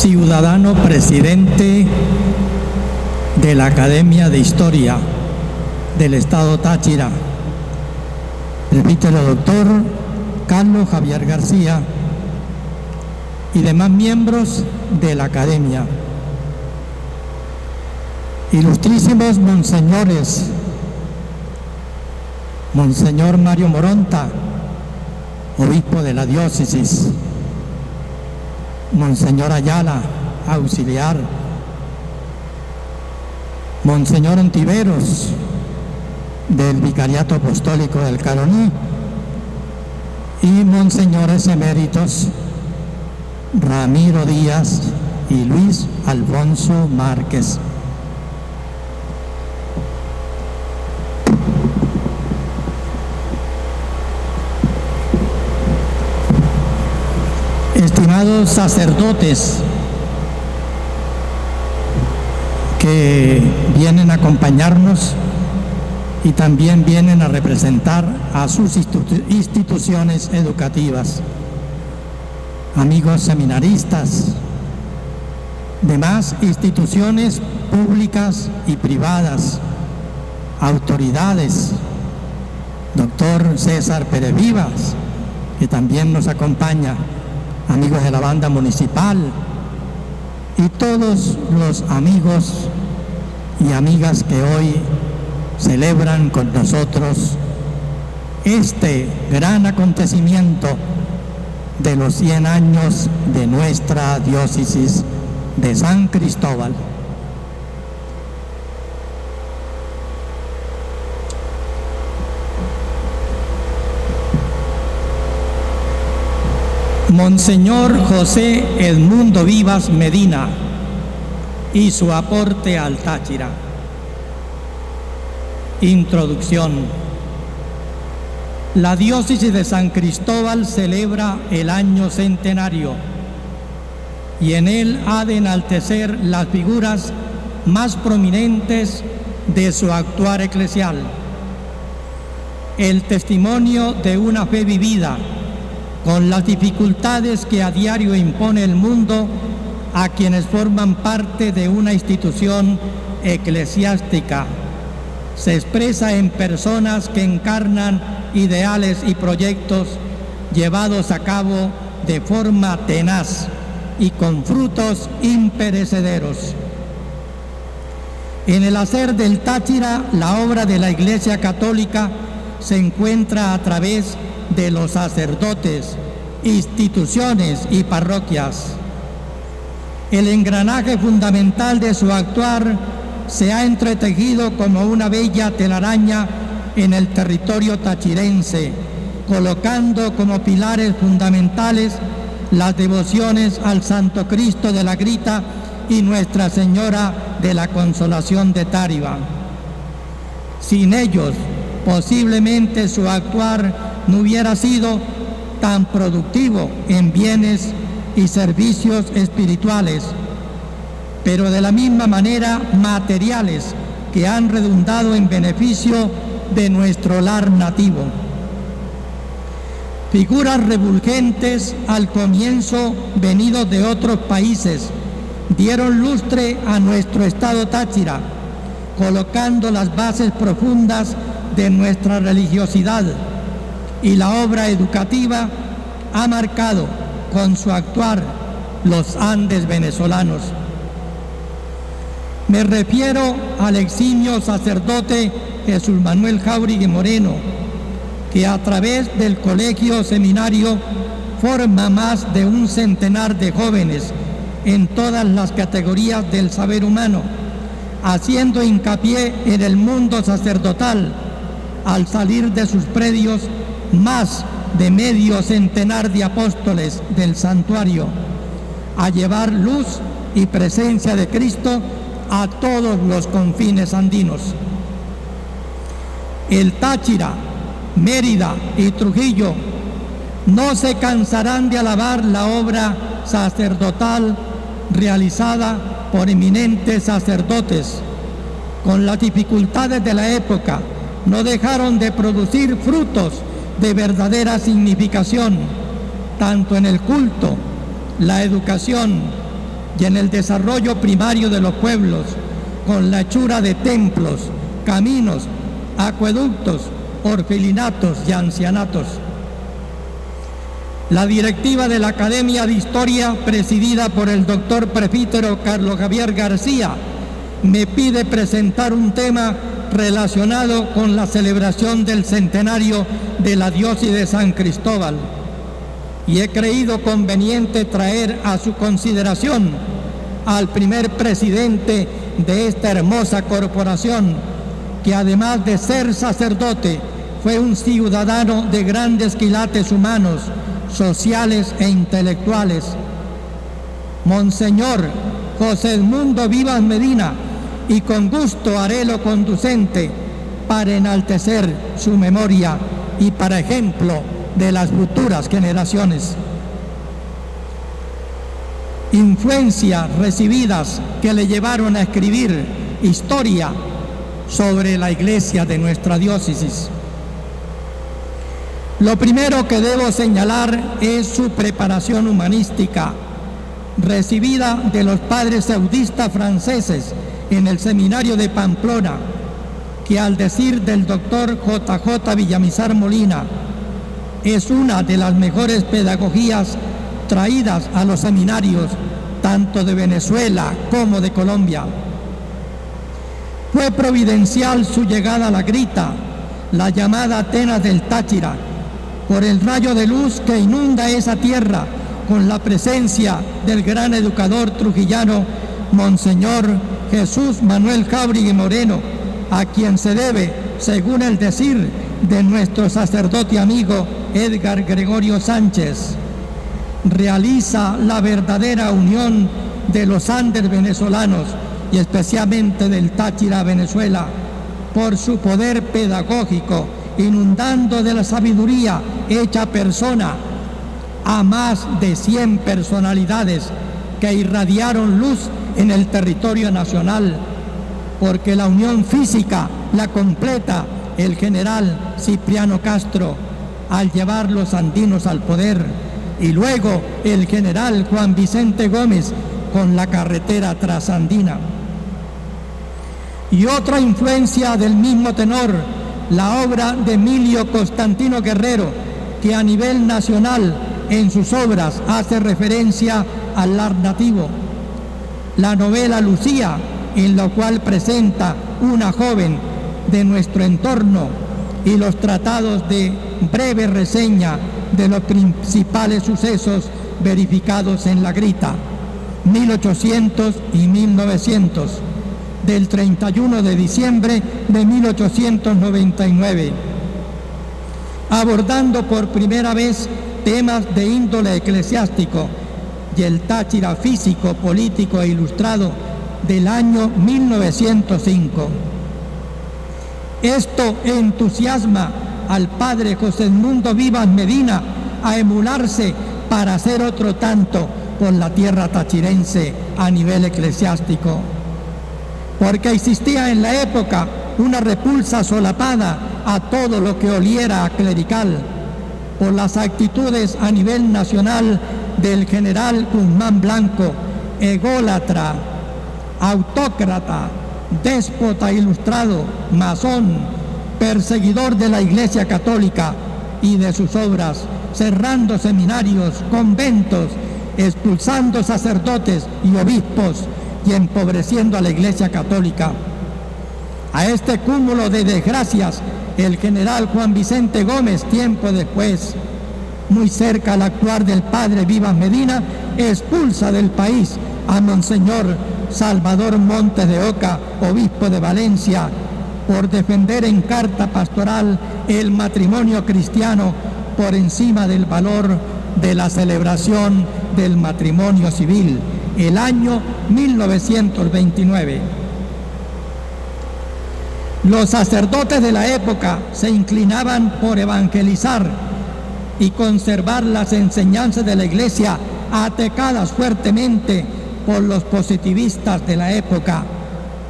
ciudadano presidente de la Academia de Historia del Estado Táchira, presbítero doctor Carlos Javier García y demás miembros de la Academia, ilustrísimos monseñores, Monseñor Mario Moronta, obispo de la diócesis, Monseñor Ayala, auxiliar, Monseñor Ontiveros, del Vicariato Apostólico del Caroní, y monseñores eméritos Ramiro Díaz y Luis Alfonso Márquez. Estimados sacerdotes que vienen a acompañarnos y también vienen a representar a sus instituciones educativas, amigos seminaristas, demás instituciones públicas y privadas, autoridades, doctor César Pérez Vivas, que también nos acompaña, amigos de la banda municipal y todos los amigos y amigas que hoy celebran con nosotros este gran acontecimiento de los 100 años de nuestra diócesis de San Cristóbal. Monseñor José Edmundo Vivas Medina y su aporte al Táchira. Introducción. La diócesis de San Cristóbal celebra el año centenario y en él ha de enaltecer las figuras más prominentes de su actuar eclesial. El testimonio de una fe vivida con las dificultades que a diario impone el mundo a quienes forman parte de una institución eclesiástica. Se expresa en personas que encarnan ideales y proyectos llevados a cabo de forma tenaz y con frutos imperecederos. En el hacer del Táchira, la obra de la Iglesia Católica se encuentra a través de los sacerdotes, instituciones y parroquias. El engranaje fundamental de su actuar se ha entretejido como una bella telaraña en el territorio tachirense, colocando como pilares fundamentales las devociones al Santo Cristo de la Grita y Nuestra Señora de la Consolación de Táriba. Sin ellos, posiblemente su actuar no hubiera sido tan productivo en bienes y servicios espirituales, pero de la misma manera materiales que han redundado en beneficio de nuestro lar nativo. Figuras refulgentes al comienzo venidos de otros países dieron lustre a nuestro estado Táchira, colocando las bases profundas de nuestra religiosidad, y la obra educativa ha marcado con su actuar los Andes venezolanos. Me refiero al eximio sacerdote Jesús Manuel Jáuregui Moreno, que a través del colegio seminario forma más de un centenar de jóvenes en todas las categorías del saber humano, haciendo hincapié en el mundo sacerdotal al salir de sus predios más de medio centenar de apóstoles del santuario, a llevar luz y presencia de Cristo a todos los confines andinos. El Táchira, Mérida y Trujillo no se cansarán de alabar la obra sacerdotal realizada por eminentes sacerdotes. Con las dificultades de la época, no dejaron de producir frutos de verdadera significación, tanto en el culto, la educación, y en el desarrollo primario de los pueblos, con la hechura de templos, caminos, acueductos, orfelinatos y ancianatos. La directiva de la Academia de Historia, presidida por el doctor prefítero Carlos Javier García, me pide presentar un tema relacionado con la celebración del centenario de la diócesis de San Cristóbal, y he creído conveniente traer a su consideración al primer presidente de esta hermosa corporación, que además de ser sacerdote, fue un ciudadano de grandes quilates humanos, sociales e intelectuales. Monseñor José Edmundo Vivas Medina, y con gusto haré lo conducente para enaltecer su memoria y para ejemplo de las futuras generaciones. Influencias recibidas que le llevaron a escribir historia sobre la iglesia de nuestra diócesis. Lo primero que debo señalar es su preparación humanística, recibida de los padres eudistas franceses en el seminario de Pamplona, que al decir del doctor J.J. Villamizar Molina, es una de las mejores pedagogías traídas a los seminarios, tanto de Venezuela como de Colombia. Fue providencial su llegada a la Grita, la llamada Atenas del Táchira, por el rayo de luz que inunda esa tierra con la presencia del gran educador trujillano, Monseñor Jesús Manuel Jáuregui Moreno, a quien se debe, según el decir de nuestro sacerdote amigo Edgar Gregorio Sánchez, realiza la verdadera unión de los Andes venezolanos y especialmente del Táchira, Venezuela, por su poder pedagógico, inundando de la sabiduría hecha persona a más de 100 personalidades que irradiaron luz en el territorio nacional, porque la unión física la completa el general Cipriano Castro al llevar los andinos al poder, y luego el general Juan Vicente Gómez con la carretera trasandina. Y otra influencia del mismo tenor, la obra de Emilio Constantino Guerrero, que a nivel nacional en sus obras hace referencia al lar nativo. La novela Lucía, en la cual presenta una joven de nuestro entorno, y los tratados de breve reseña de los principales sucesos verificados en la Grita, 1800 y 1900, del 31 de diciembre de 1899, abordando por primera vez temas de índole eclesiástico, y el Táchira físico, político e ilustrado del año 1905. Esto entusiasma al padre José Edmundo Vivas Medina a emularse para hacer otro tanto por la tierra tachirense a nivel eclesiástico, porque existía en la época una repulsa solapada a todo lo que oliera a clerical, por las actitudes a nivel nacional del general Guzmán Blanco, ególatra, autócrata, déspota ilustrado, masón, perseguidor de la Iglesia Católica y de sus obras, cerrando seminarios, conventos, expulsando sacerdotes y obispos y empobreciendo a la Iglesia Católica. A este cúmulo de desgracias, el general Juan Vicente Gómez, tiempo después, muy cerca al actuar del padre Vivas Medina, expulsa del país a Monseñor Salvador Montes de Oca, obispo de Valencia, por defender en carta pastoral el matrimonio cristiano por encima del valor de la celebración del matrimonio civil, el año 1929. Los sacerdotes de la época se inclinaban por evangelizar y conservar las enseñanzas de la Iglesia, atacadas fuertemente por los positivistas de la época,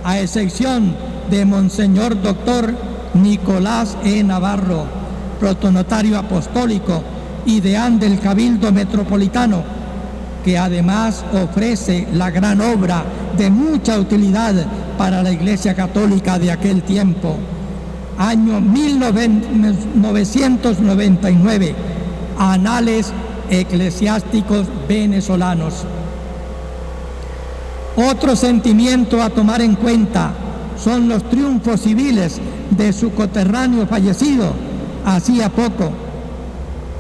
a excepción de Monseñor Doctor Nicolás E. Navarro, protonotario apostólico y deán del Cabildo Metropolitano, que además ofrece la gran obra de mucha utilidad para la Iglesia Católica de aquel tiempo. Año 1999, Anales Eclesiásticos Venezolanos. Otro sentimiento a tomar en cuenta son los triunfos civiles de su coterráneo fallecido hacía poco.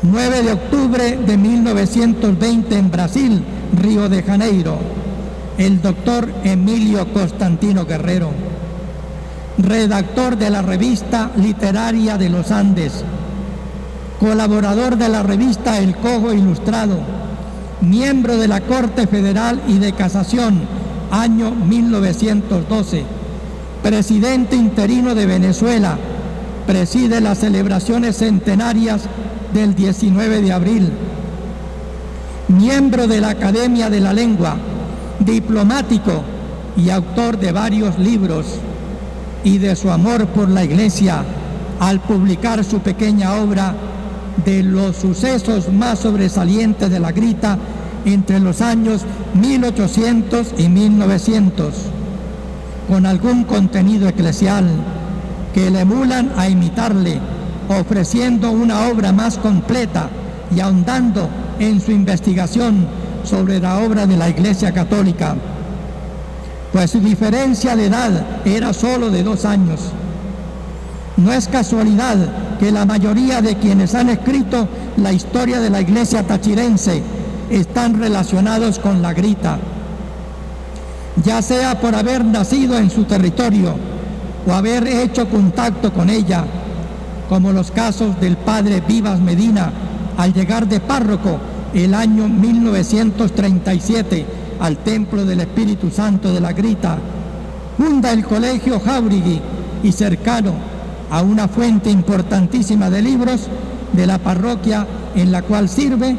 9 de octubre de 1920 en Brasil, Río de Janeiro, el doctor Emilio Constantino Guerrero, redactor de la revista literaria de los Andes, colaborador de la revista El Cojo Ilustrado, miembro de la Corte Federal y de Casación, año 1912, presidente interino de Venezuela, preside las celebraciones centenarias del 19 de abril, miembro de la Academia de la Lengua, diplomático y autor de varios libros, y de su amor por la Iglesia al publicar su pequeña obra de los sucesos más sobresalientes de la Grita entre los años 1800 y 1900, con algún contenido eclesial que le emulan a imitarle, ofreciendo una obra más completa y ahondando en su investigación sobre la obra de la Iglesia Católica, pues su diferencia de edad era solo de 2 años. No es casualidad que la mayoría de quienes han escrito la historia de la Iglesia tachirense están relacionados con la Grita, ya sea por haber nacido en su territorio o haber hecho contacto con ella, como los casos del padre Vivas Medina al llegar de párroco el año 1937 al Templo del Espíritu Santo de la Grita, funda el Colegio Jáuregui y, cercano a una fuente importantísima de libros de la parroquia en la cual sirve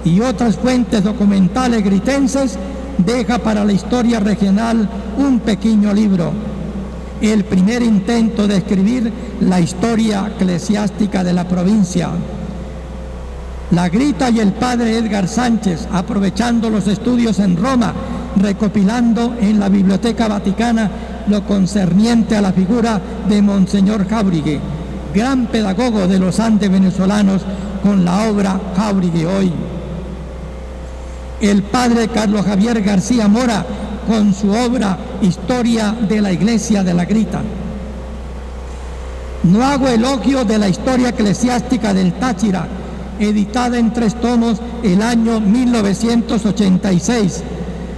y otras fuentes documentales gritenses, deja para la historia regional un pequeño libro, el primer intento de escribir la historia eclesiástica de la provincia. La Grita y el padre Edgar Sánchez, aprovechando los estudios en Roma, recopilando en la Biblioteca Vaticana lo concerniente a la figura de Monseñor Jáuregui, gran pedagogo de los Andes venezolanos, con la obra Jáuregui Hoy. El padre Carlos Javier García Mora, con su obra Historia de la Iglesia de la Grita. No hago elogio de la historia eclesiástica del Táchira, editada en 3 tomos el año 1986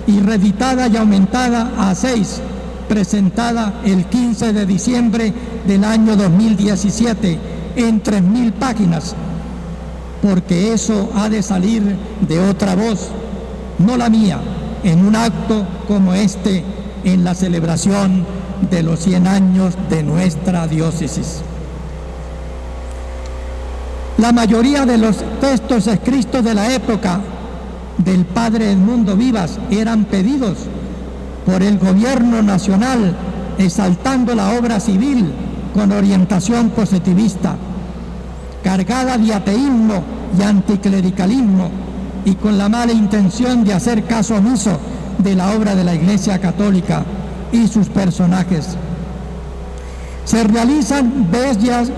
y reeditada y aumentada a 6, presentada el 15 de diciembre del año 2017 en 3.000 páginas, porque eso ha de salir de otra voz, no la mía, en un acto como este, en la celebración de los 100 años de nuestra diócesis. La mayoría de los textos escritos de la época del padre Edmundo Vivas eran pedidos por el gobierno nacional, exaltando la obra civil con orientación positivista, cargada de ateísmo y anticlericalismo, y con la mala intención de hacer caso omiso de la obra de la Iglesia Católica y sus personajes. Se realizan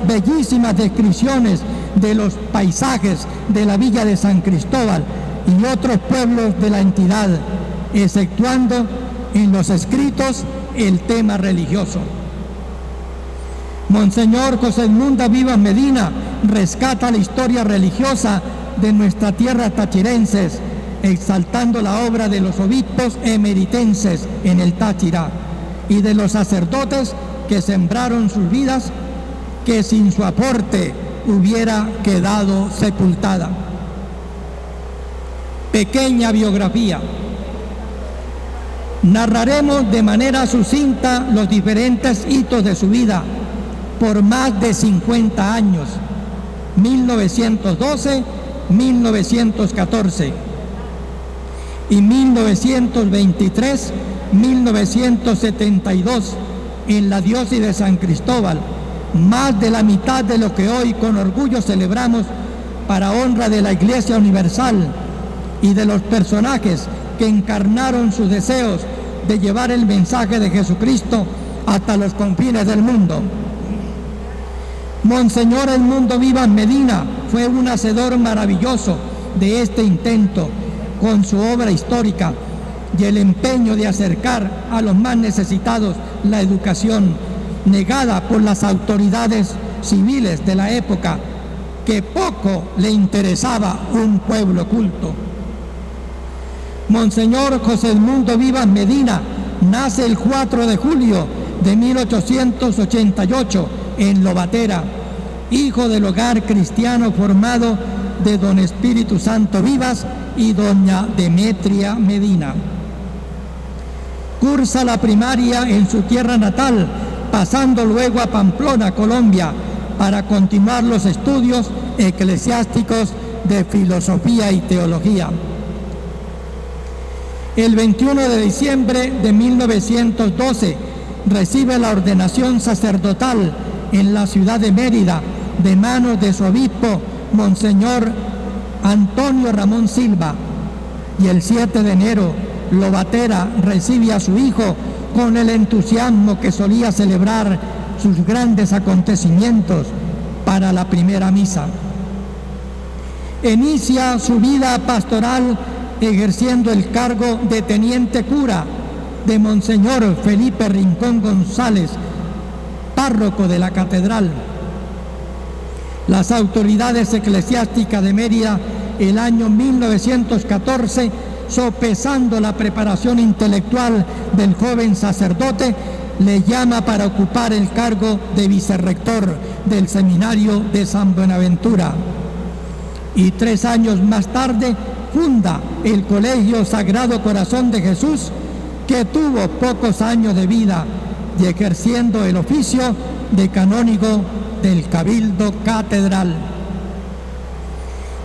bellísimas descripciones de los paisajes de la villa de San Cristóbal y otros pueblos de la entidad, exceptuando en los escritos el tema religioso. Monseñor José Edmundo Vivas Medina rescata la historia religiosa de nuestra tierra tachirenses, exaltando la obra de los obispos emeritenses en el Táchira y de los sacerdotes que sembraron sus vidas, que sin su aporte hubiera quedado sepultada. Pequeña biografía. Narraremos de manera sucinta los diferentes hitos de su vida por más de 50 años, 1912-1914 y 1923-1972 en la diócesis de San Cristóbal, más de la mitad de lo que hoy con orgullo celebramos para honra de la Iglesia Universal y de los personajes que encarnaron sus deseos de llevar el mensaje de Jesucristo hasta los confines del mundo. Monseñor Edmundo Vivas Medina fue un hacedor maravilloso de este intento con su obra histórica y el empeño de acercar a los más necesitados la educación negada por las autoridades civiles de la época, que poco le interesaba un pueblo culto. Monseñor José Edmundo Vivas Medina nace el 4 de julio de 1888 en Lobatera, hijo del hogar cristiano formado de don Espíritu Santo Vivas y doña Demetria Medina. Cursa la primaria en su tierra natal, pasando luego a Pamplona, Colombia, para continuar los estudios eclesiásticos de filosofía y teología. El 21 de diciembre de 1912 recibe la ordenación sacerdotal en la ciudad de Mérida de manos de su obispo, Monseñor Antonio Ramón Silva, y el 7 de enero Lobatera recibe a su hijo con el entusiasmo que solía celebrar sus grandes acontecimientos para la primera misa. Inicia su vida pastoral ejerciendo el cargo de teniente cura de Monseñor Felipe Rincón González, párroco de la catedral. Las autoridades eclesiásticas de Mérida, el año 1914, sopesando la preparación intelectual del joven sacerdote, le llama para ocupar el cargo de vicerrector del seminario de San Buenaventura. Y 3 años más tarde funda el Colegio Sagrado Corazón de Jesús, que tuvo pocos años de vida y ejerciendo el oficio de canónigo del Cabildo Catedral.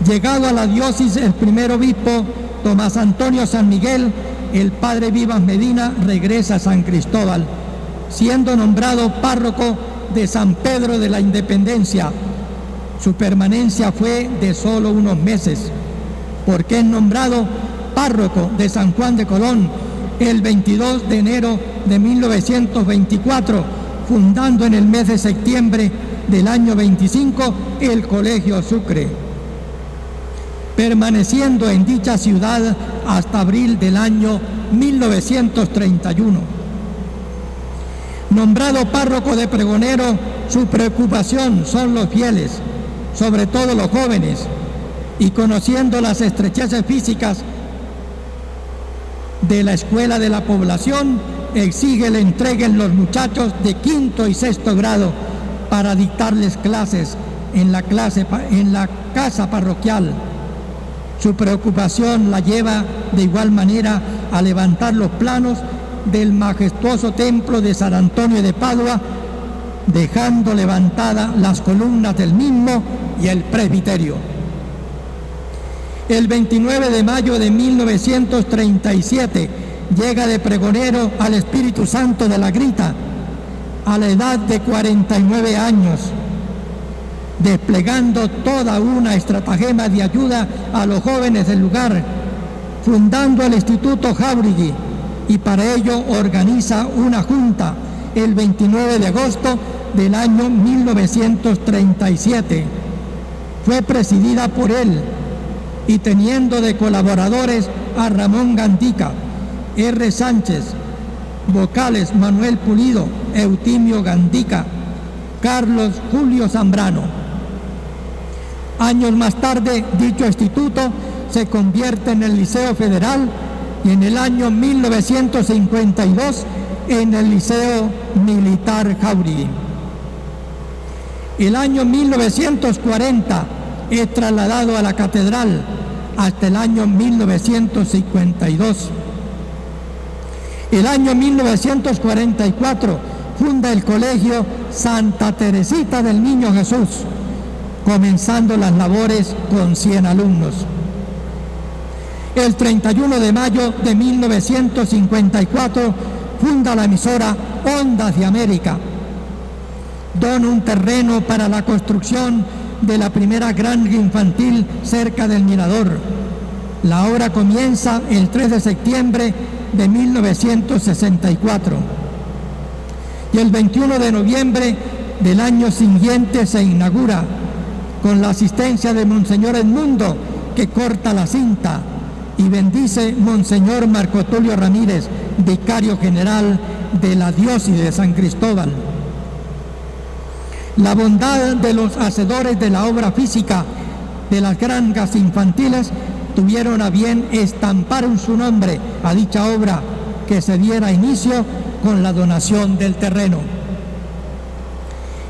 Llegado a la diócesis el primer obispo Tomás Antonio San Miguel, el padre Vivas Medina regresa a San Cristóbal, siendo nombrado párroco de San Pedro de la Independencia. Su permanencia fue de solo unos meses, porque es nombrado párroco de San Juan de Colón el 22 de enero de 1924, fundando en el mes de septiembre del año 25 el Colegio Sucre, permaneciendo en dicha ciudad hasta abril del año 1931. Nombrado párroco de Pregonero, su preocupación son los fieles, sobre todo los jóvenes, y conociendo las estrecheces físicas de la escuela de la población, exige le entreguen los muchachos de 5º y 6º grado para dictarles clases en la casa parroquial. Su preocupación la lleva de igual manera a levantar los planos del majestuoso templo de San Antonio de Padua, dejando levantadas las columnas del mismo y el presbiterio. El 29 de mayo de 1937 llega de pregonero al Espíritu Santo de la Grita, a la edad de 49 años, desplegando toda una estratagema de ayuda a los jóvenes del lugar, fundando el Instituto Jáuregui, y para ello organiza una junta el 29 de agosto del año 1937. Fue presidida por él y teniendo de colaboradores a Ramón Gandica, R. Sánchez, vocales Manuel Pulido, Eutimio Gandica, Carlos Julio Zambrano. Años más tarde, dicho instituto se convierte en el Liceo Federal y en el año 1952 en el Liceo Militar Jáuregui. El año 1940 es trasladado a la catedral hasta el año 1952. El año 1944 funda el Colegio Santa Teresita del Niño Jesús, comenzando las labores con 100 alumnos. El 31 de mayo de 1954 funda la emisora Ondas de América. Dona un terreno para la construcción de la primera granja infantil cerca del Mirador. La obra comienza el 3 de septiembre de 1964 y el 21 de noviembre del año siguiente se inaugura con la asistencia de Monseñor Edmundo, que corta la cinta, y bendice Monseñor Marco Tulio Ramírez, vicario general de la diócesis de San Cristóbal. La bondad de los hacedores de la obra física de las granjas infantiles tuvieron a bien estampar en su nombre a dicha obra, que se diera inicio con la donación del terreno.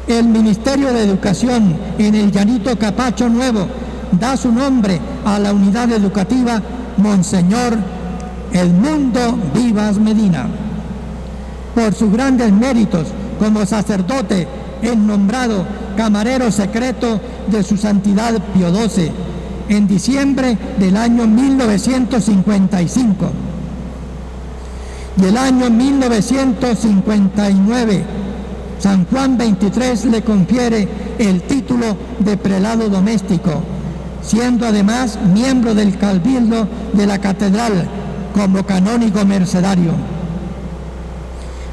El Ministerio de Educación en el Llanito Capacho Nuevo da su nombre a la unidad educativa Monseñor Edmundo Vivas Medina. Por sus grandes méritos como sacerdote es nombrado camarero secreto de su santidad Pío XII en diciembre del año 1955. Y el año 1959, San Juan XXIII le confiere el título de prelado doméstico, siendo además miembro del cabildo de la catedral como canónigo mercedario.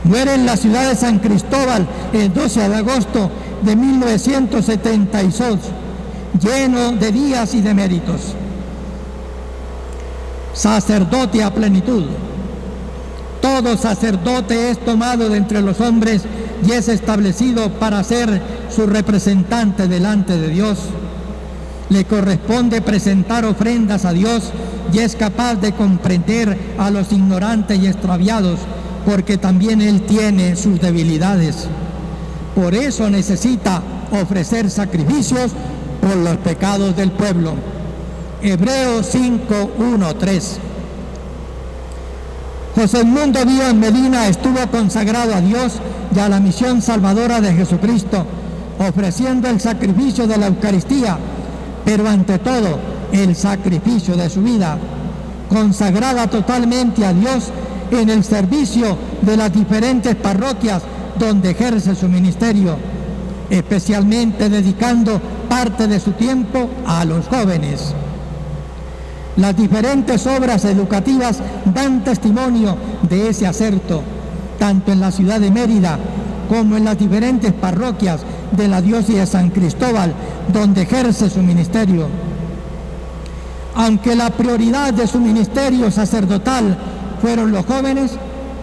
Muere en la ciudad de San Cristóbal el 12 de agosto de 1972, lleno de días y de méritos. Sacerdote a plenitud. Todo sacerdote es tomado de entre los hombres y es establecido para ser su representante delante de Dios. Le corresponde presentar ofrendas a Dios y es capaz de comprender a los ignorantes y extraviados, porque también él tiene sus debilidades. Por eso necesita ofrecer sacrificios por los pecados del pueblo. Hebreos 5:1-3. José Edmundo Vivas Medina estuvo consagrado a Dios y a la misión salvadora de Jesucristo, ofreciendo el sacrificio de la Eucaristía, pero ante todo el sacrificio de su vida, consagrada totalmente a Dios en el servicio de las diferentes parroquias donde ejerce su ministerio, especialmente dedicando parte de su tiempo a los jóvenes. Las diferentes obras educativas dan testimonio de ese acerto, tanto en la ciudad de Mérida como en las diferentes parroquias de la diócesis de San Cristóbal, donde ejerce su ministerio. Aunque la prioridad de su ministerio sacerdotal fueron los jóvenes,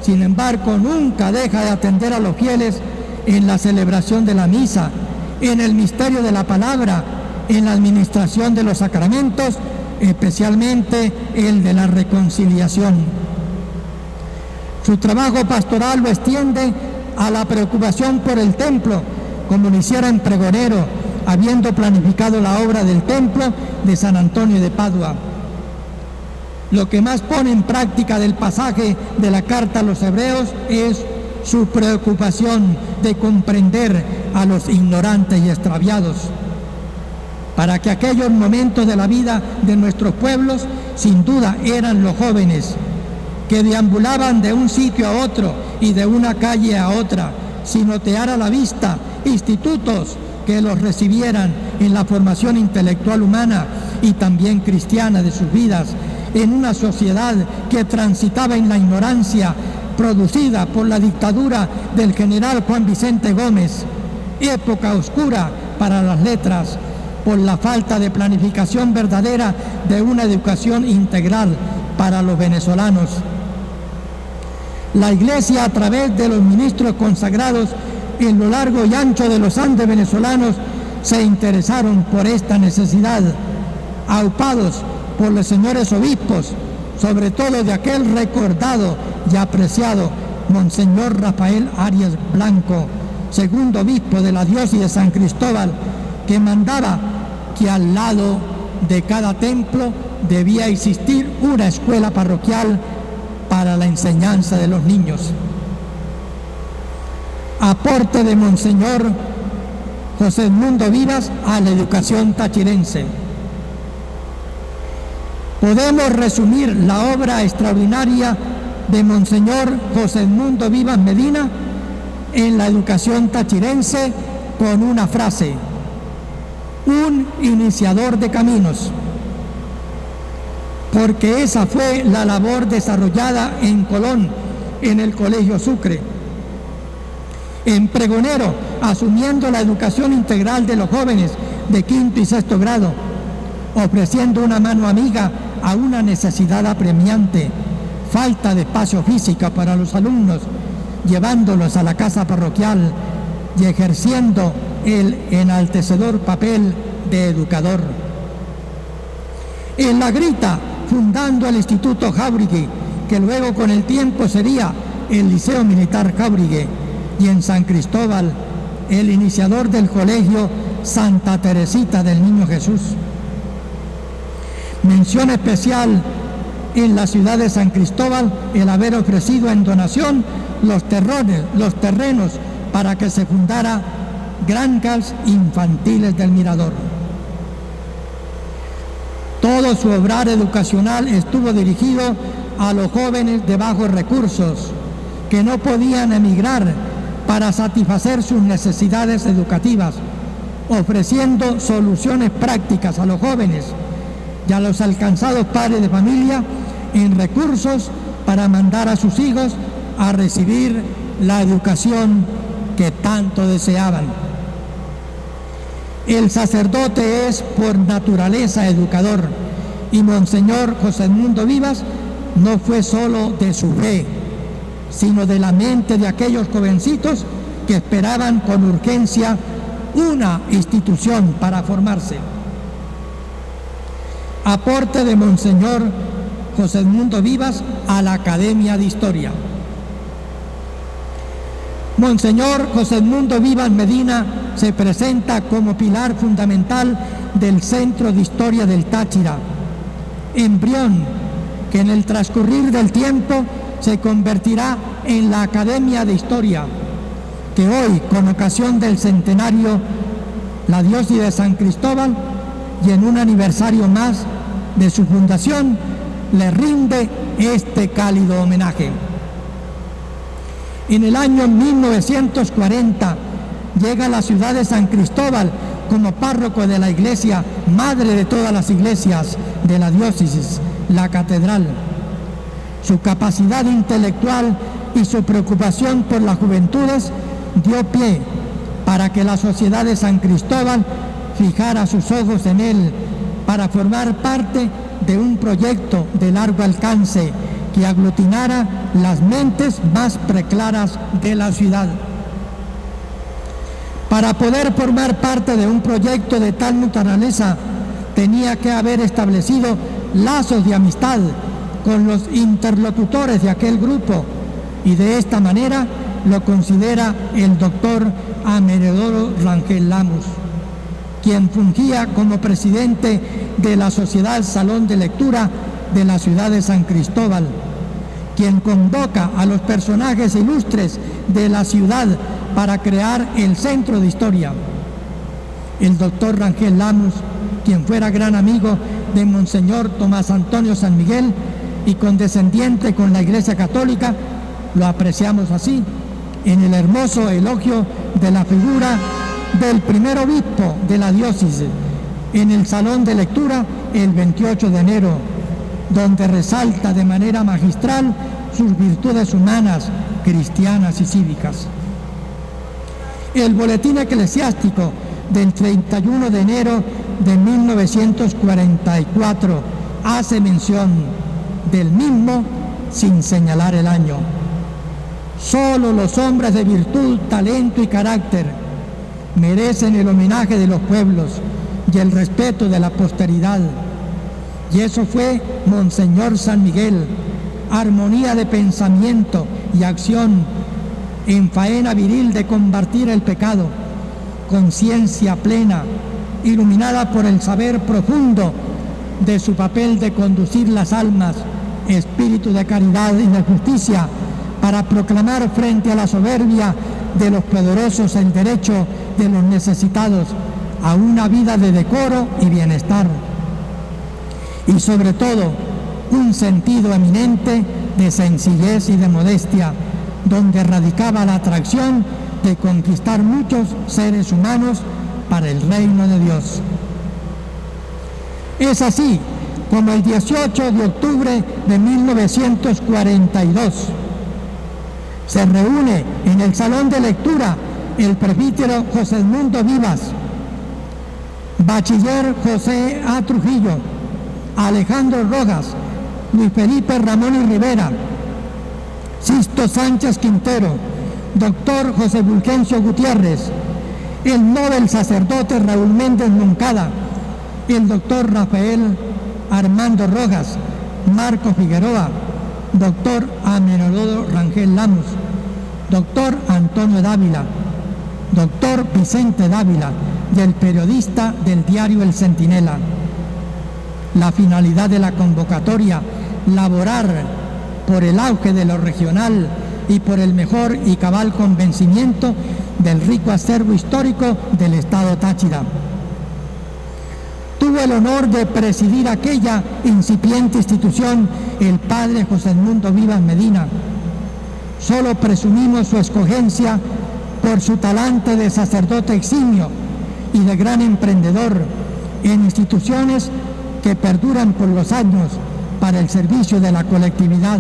sin embargo, nunca deja de atender a los fieles en la celebración de la misa, en el misterio de la palabra, en la administración de los sacramentos, especialmente el de la reconciliación. Su trabajo pastoral lo extiende a la preocupación por el templo, como lo hiciera en Pregonero, habiendo planificado la obra del templo de San Antonio de Padua. Lo que más pone en práctica del pasaje de la carta a los hebreos es su preocupación de comprender a los ignorantes y extraviados, para que aquellos momentos de la vida de nuestros pueblos sin duda eran los jóvenes, que deambulaban de un sitio a otro y de una calle a otra, sin otear a la vista institutos que los recibieran en la formación intelectual humana y también cristiana de sus vidas, en una sociedad que transitaba en la ignorancia producida por la dictadura del general Juan Vicente Gómez, época oscura para las letras, por la falta de planificación verdadera de una educación integral para los venezolanos. La Iglesia, a través de los ministros consagrados en lo largo y ancho de los Andes venezolanos, se interesaron por esta necesidad, aupados por los señores obispos, sobre todo de aquel recordado y apreciado Monseñor Rafael Arias Blanco, segundo obispo de la diócesis de San Cristóbal, que mandaba que al lado de cada templo debía existir una escuela parroquial para la enseñanza de los niños. Aporte de Monseñor José Edmundo Vivas a la educación tachirense. Podemos resumir la obra extraordinaria de Monseñor José Edmundo Vivas Medina en la educación tachirense con una frase: un iniciador de caminos. porque esa fue la labor desarrollada en Colón, en el Colegio Sucre. En Pregonero, asumiendo la educación integral de los jóvenes de quinto y sexto grado, ofreciendo una mano amiga a una necesidad apremiante, falta de espacio físico para los alumnos, llevándolos a la casa parroquial y ejerciendo el enaltecedor papel de educador. En La Grita, fundando el Instituto Jáuregui, que luego con el tiempo sería el Liceo Militar Jáuregui, y en San Cristóbal, el iniciador del colegio Santa Teresita del Niño Jesús. Mención especial en la ciudad de San Cristóbal el haber ofrecido en donación los terrenos para que se fundara granjas infantiles del Mirador. Todo su obrar educacional estuvo dirigido a los jóvenes de bajos recursos que no podían emigrar para satisfacer sus necesidades educativas, ofreciendo soluciones prácticas a los jóvenes y a los alcanzados padres de familia en recursos para mandar a sus hijos a recibir la educación que tanto deseaban. El sacerdote es por naturaleza educador, y Monseñor José Edmundo Vivas no fue solo de su fe, sino de la mente de aquellos jovencitos que esperaban con urgencia una institución para formarse. Aporte de Monseñor José Edmundo Vivas a la Academia de Historia. Monseñor José Edmundo Vivas Medina se presenta como pilar fundamental del Centro de Historia del Táchira, embrión que en el transcurrir del tiempo se convertirá en la Academia de Historia, que hoy, con ocasión del centenario, la diócesis de San Cristóbal, y en un aniversario más de su fundación, le rinde este cálido homenaje. En el año 1940 llega a la ciudad de San Cristóbal como párroco de la iglesia, madre de todas las iglesias de la diócesis, la catedral. Su capacidad intelectual y su preocupación por las juventudes dio pie para que la sociedad de San Cristóbal fijara sus ojos en él para formar parte de un proyecto de largo alcance que aglutinara las mentes más preclaras de la ciudad. Para poder formar parte de un proyecto de tal naturaleza, tenía que haber establecido lazos de amistad con los interlocutores de aquel grupo, y de esta manera lo considera el doctor Amenedoro Rangel Lamus, quien fungía como presidente de la Sociedad Salón de Lectura de la ciudad de San Cristóbal, quien convoca a los personajes ilustres de la ciudad para crear el Centro de Historia. El doctor Rangel Lamus, quien fuera gran amigo de Monseñor Tomás Antonio San Miguel y condescendiente con la Iglesia Católica, lo apreciamos así en el hermoso elogio de la figura del primer obispo de la diócesis en el Salón de Lectura el 28 de enero, donde resalta de manera magistral sus virtudes humanas, cristianas y cívicas. El boletín eclesiástico del 31 de enero de 1944 hace mención del mismo sin señalar el año. Solo los hombres de virtud, talento y carácter merecen el homenaje de los pueblos y el respeto de la posteridad. Y eso fue Monseñor San Miguel, armonía de pensamiento y acción en faena viril de combatir el pecado, conciencia plena, iluminada por el saber profundo de su papel de conducir las almas, espíritu de caridad y de justicia, para proclamar frente a la soberbia de los poderosos el derecho de los necesitados a una vida de decoro y bienestar. Y sobre todo, un sentido eminente de sencillez y de modestia, donde radicaba la atracción de conquistar muchos seres humanos para el reino de Dios. Es así como el 18 de octubre de 1942. Se reúne en el salón de lectura el presbítero José Edmundo Vivas, bachiller José A. Trujillo, Alejandro Rojas, Luis Felipe Ramón y Rivera, Sisto Sánchez Quintero, doctor José Fulgencio Gutiérrez, el Nobel sacerdote Raúl Méndez Moncada, el doctor Rafael Armando Rojas, Marco Figueroa, doctor Amenolodo Rangel Lamus, doctor Antonio Dávila, doctor Vicente Dávila, y el periodista del diario El Centinela. La finalidad de la convocatoria, laborar por el auge de lo regional y por el mejor y cabal convencimiento del rico acervo histórico del Estado Táchira. Tuvo el honor de presidir aquella incipiente institución el padre José Edmundo Vivas Medina. Solo presumimos su escogencia por su talante de sacerdote eximio y de gran emprendedor en instituciones que perduran por los años para el servicio de la colectividad.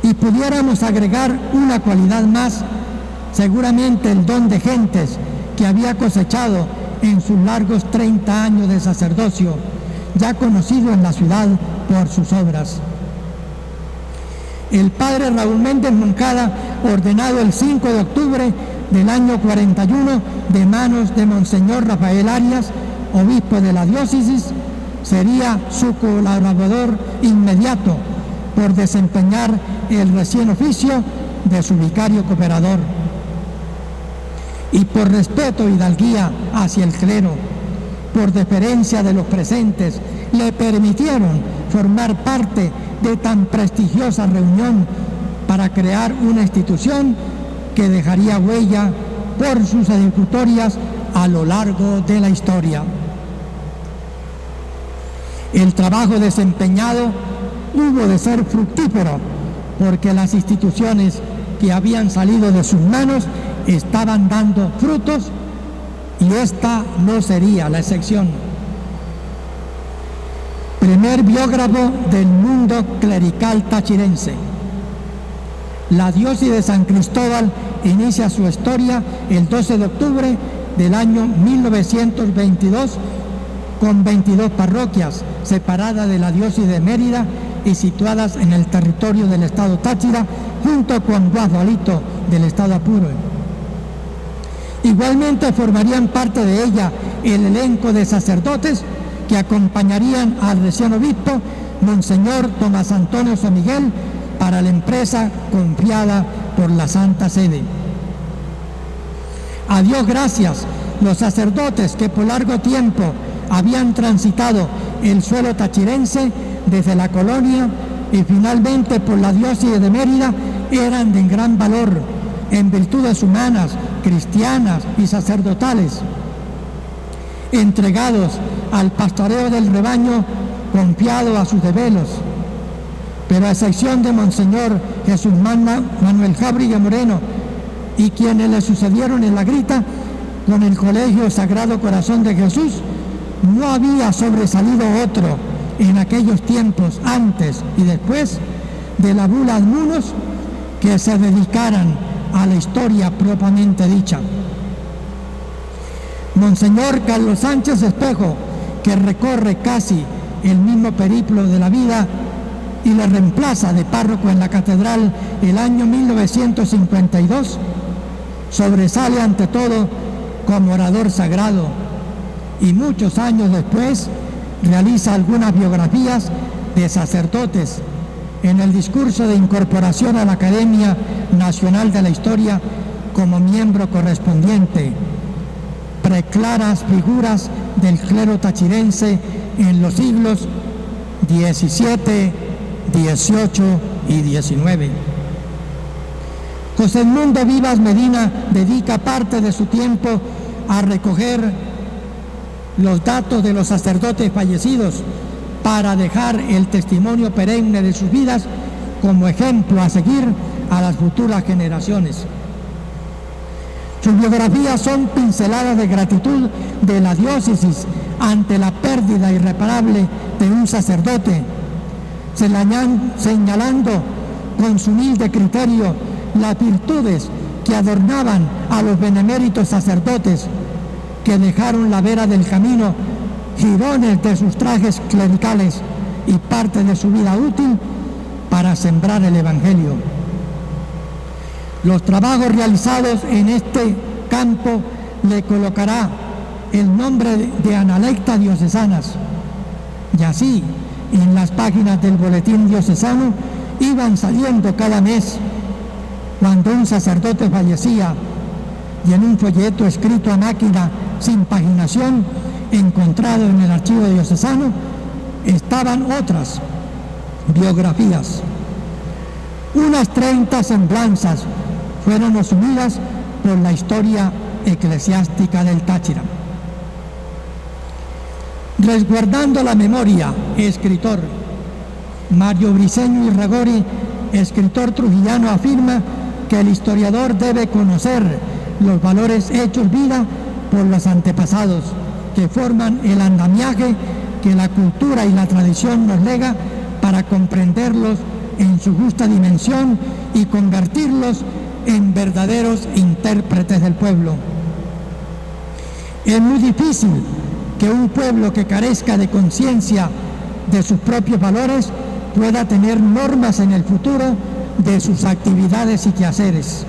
Y pudiéramos agregar una cualidad más, seguramente el don de gentes que había cosechado en sus largos 30 años de sacerdocio, ya conocido en la ciudad por sus obras. El padre Raúl Méndez Moncada, ordenado el 5 de octubre del año 41 de manos de Monseñor Rafael Arias, obispo de la diócesis, sería su colaborador inmediato por desempeñar el recién oficio de su vicario cooperador. Y por respeto y hidalguía hacia el clero, por deferencia de los presentes, le permitieron formar parte de tan prestigiosa reunión para crear una institución que dejaría huella por sus ejecutorias a lo largo de la historia. El trabajo desempeñado hubo de ser fructífero, porque las instituciones que habían salido de sus manos estaban dando frutos, y esta no sería la excepción. Primer biógrafo del mundo clerical tachirense. La diócesis de San Cristóbal inicia su historia el 12 de octubre del año 1922 con 22 parroquias separadas de la diócesis de Mérida y situadas en el territorio del estado Táchira, junto con Guadualito del estado Apure. Igualmente formarían parte de ella el elenco de sacerdotes que acompañarían al recién obispo, Monseñor Tomás Antonio San Miguel, para la empresa confiada por la Santa Sede. A Dios gracias, los sacerdotes que por largo tiempo habían transitado el suelo tachirense desde la colonia y finalmente por la diócesis de Mérida eran de gran valor en virtudes humanas, cristianas y sacerdotales, entregados al pastoreo del rebaño confiado a sus develos. Pero a excepción de Monseñor Jesús Manuel Jábriga Moreno y quienes le sucedieron en la grita con el Colegio Sagrado Corazón de Jesús, no había sobresalido otro en aquellos tiempos, antes y después de la bula Admunos, que se dedicaran a la historia propiamente dicha. Monseñor Carlos Sánchez Espejo, que recorre casi el mismo periplo de la vida y le reemplaza de párroco en la catedral el año 1952, sobresale ante todo como orador sagrado y muchos años después realiza algunas biografías de sacerdotes en el discurso de incorporación a la Academia Nacional de la Historia como miembro correspondiente. Preclaras figuras del clero tachirense en los siglos XVII, XVIII y XIX. José Edmundo Vivas Medina dedica parte de su tiempo a recoger los datos de los sacerdotes fallecidos para dejar el testimonio perenne de sus vidas como ejemplo a seguir a las futuras generaciones. Sus biografías son pinceladas de gratitud de la diócesis ante la pérdida irreparable de un sacerdote, señalando con su humilde criterio las virtudes que adornaban a los beneméritos sacerdotes que dejaron la vera del camino, jirones de sus trajes clericales y parte de su vida útil para sembrar el Evangelio. Los trabajos realizados en este campo le colocará el nombre de analectas diocesanas, y así en las páginas del boletín diocesano iban saliendo cada mes cuando un sacerdote fallecía, y en un folleto escrito a máquina sin paginación encontrado en el archivo diocesano estaban otras biografías. Unas 30 semblanzas fueron asumidas por la historia eclesiástica del Táchira. Resguardando la memoria, escritor Mario Briceño Irragori, escritor trujillano, afirma que el historiador debe conocer los valores hechos vida por los antepasados, que forman el andamiaje que la cultura y la tradición nos lega para comprenderlos en su justa dimensión y convertirlos en verdaderos intérpretes del pueblo. Es muy difícil que un pueblo que carezca de conciencia de sus propios valores pueda tener normas en el futuro de sus actividades y quehaceres.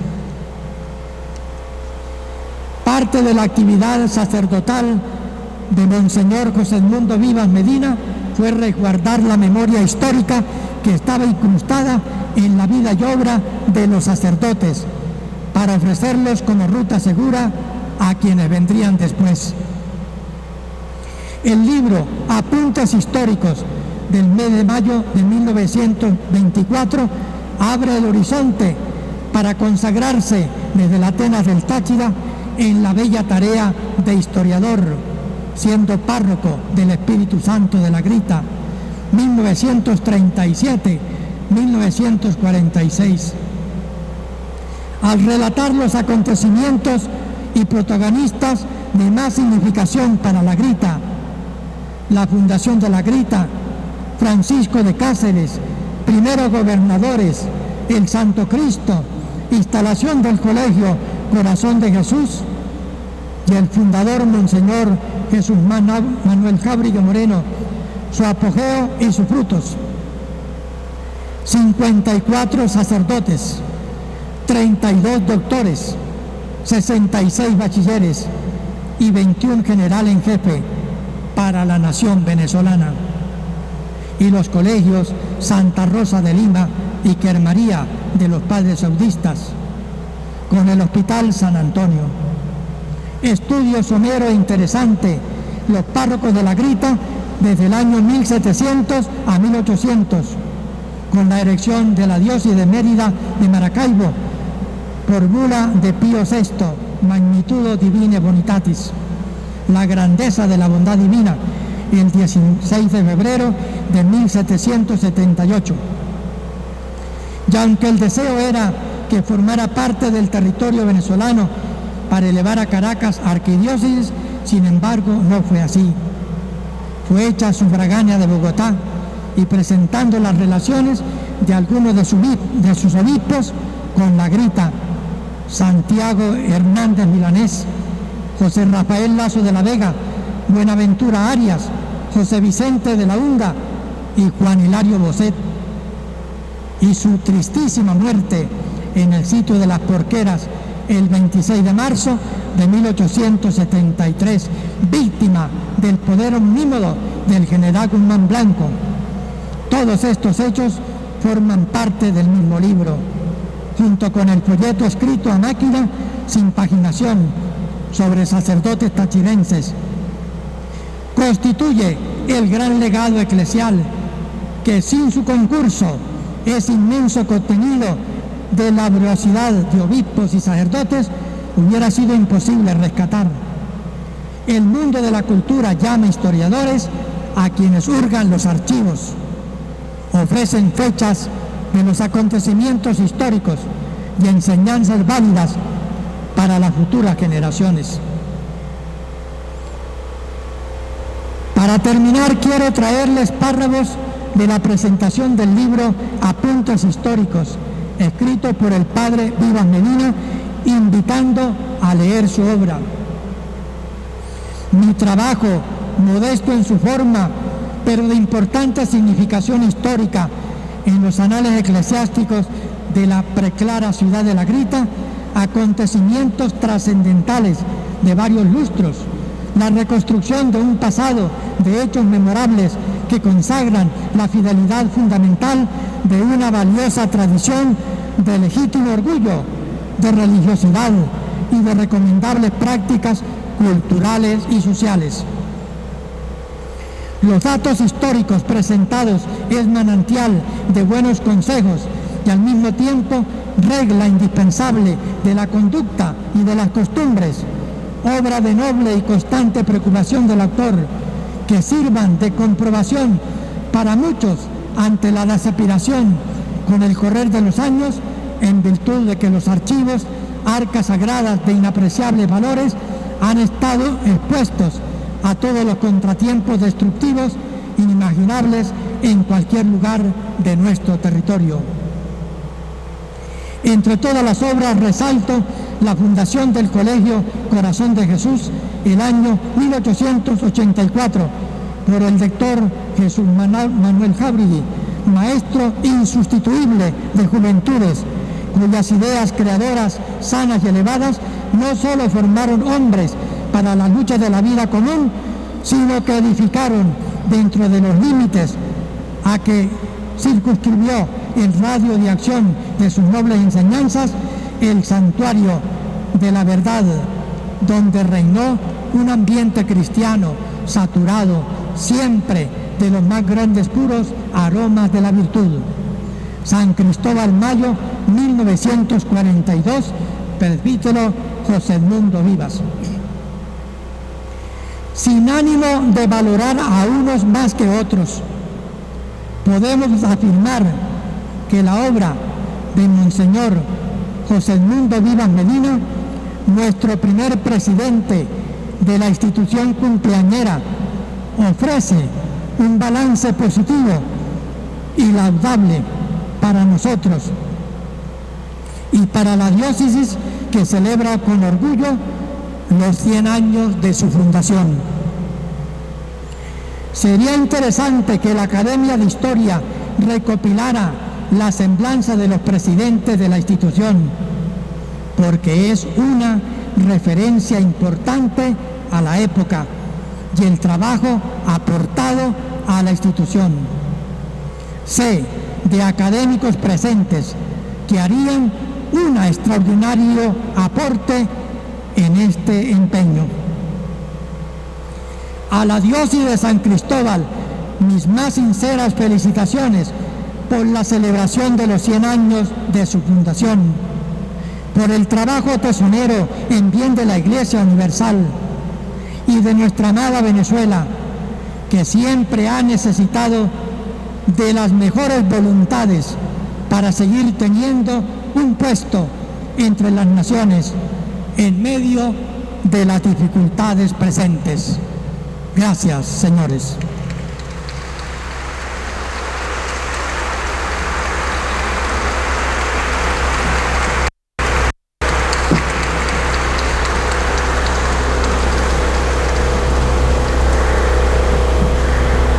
Parte de la actividad sacerdotal de Monseñor José Edmundo Vivas Medina fue resguardar la memoria histórica que estaba incrustada en la vida y obra de los sacerdotes para ofrecerlos como ruta segura a quienes vendrían después. El libro Apuntes Históricos del mes de mayo de 1924 abre el horizonte para consagrarse desde la Atenas del Táchira en la bella tarea de historiador, siendo párroco del Espíritu Santo de la Grita, 1937-1946. Al relatar los acontecimientos y protagonistas de más significación para la Grita, la fundación de la Grita, Francisco de Cáceres, primeros gobernadores, el Santo Cristo, instalación del Colegio Corazón de Jesús y el fundador Monseñor Jesús Manuel Jábrigo Moreno, su apogeo y sus frutos. 54 sacerdotes, 32 doctores, 66 bachilleres y 21 general en jefe para la nación venezolana. Y los colegios Santa Rosa de Lima y Quermaría de los Padres Saudistas, con el Hospital San Antonio. Estudio somero e interesante, los párrocos de la Grita desde el año 1700 a 1800, con la erección de la diócesis de Mérida de Maracaibo, por bula de Pío VI, Magnitudo Divine Bonitatis, la grandeza de la bondad divina, el 16 de febrero de 1778. Y aunque el deseo era que formara parte del territorio venezolano para elevar a Caracas arquidiócesis, sin embargo no fue así. Fue hecha sufragánea de Bogotá y presentando las relaciones de algunos de sus obispos con la Grita: Santiago Hernández Milanés, José Rafael Lazo de la Vega, Buenaventura Arias, José Vicente de la Unga y Juan Hilario Bosset, y su tristísima muerte en el sitio de las Porqueras el 26 de marzo de 1873, víctima del poder omnímodo del general Guzmán Blanco. Todos estos hechos forman parte del mismo libro, junto con el folleto escrito a máquina sin paginación sobre sacerdotes tachirenses. Constituye el gran legado eclesial que sin su concurso ese inmenso contenido de laboriosidad de obispos y sacerdotes hubiera sido imposible rescatar. El mundo de la cultura llama historiadores a quienes hurgan los archivos, ofrecen fechas de los acontecimientos históricos y enseñanzas válidas para las futuras generaciones. Para terminar, quiero traerles párrafos de la presentación del libro Apuntes Históricos, escrito por el padre Vivas Medina, invitando a leer su obra. Mi trabajo, modesto en su forma, pero de importante significación histórica en los anales eclesiásticos de la preclara ciudad de La Grita, acontecimientos trascendentales de varios lustros, la reconstrucción de un pasado de hechos memorables que consagran la fidelidad fundamental de una valiosa tradición de legítimo orgullo, de religiosidad y de recomendables prácticas culturales y sociales. Los datos históricos presentados es manantial de buenos consejos y al mismo tiempo regla indispensable de la conducta y de las costumbres, obra de noble y constante preocupación del autor, que sirvan de comprobación para muchos ante la desaspiración con el correr de los años, en virtud de que los archivos, arcas sagradas de inapreciables valores, han estado expuestos a todos los contratiempos destructivos inimaginables en cualquier lugar de nuestro territorio. Entre todas las obras resalto la fundación del Colegio Corazón de Jesús el año 1884 por el doctor Jesús Manuel Jáuregui, maestro insustituible de juventudes, cuyas ideas creadoras, sanas y elevadas, no solo formaron hombres para la lucha de la vida común, sino que edificaron dentro de los límites a que circunscribió el radio de acción de sus nobles enseñanzas, el santuario de la verdad, donde reinó un ambiente cristiano saturado siempre de los más grandes puros aromas de la virtud. San Cristóbal Mayo, 1942, presbítero José Edmundo Vivas. Sin ánimo de valorar a unos más que otros, podemos afirmar que la obra de Monseñor José Edmundo Vivas Medina, nuestro primer presidente de la institución cumpleañera, ofrece un balance positivo y laudable para nosotros y para la diócesis que celebra con orgullo los 100 años de su fundación. Sería interesante que la Academia de Historia recopilara la semblanza de los presidentes de la institución, porque es una referencia importante a la época y el trabajo aportado a la institución. Sé de académicos presentes que harían un extraordinario aporte en este empeño. A la diócesis de San Cristóbal, mis más sinceras felicitaciones por la celebración de los 100 años de su fundación, por el trabajo tesonero en bien de la Iglesia Universal y de nuestra amada Venezuela, que siempre ha necesitado de las mejores voluntades para seguir teniendo un puesto entre las naciones en medio de las dificultades presentes. Gracias, señores.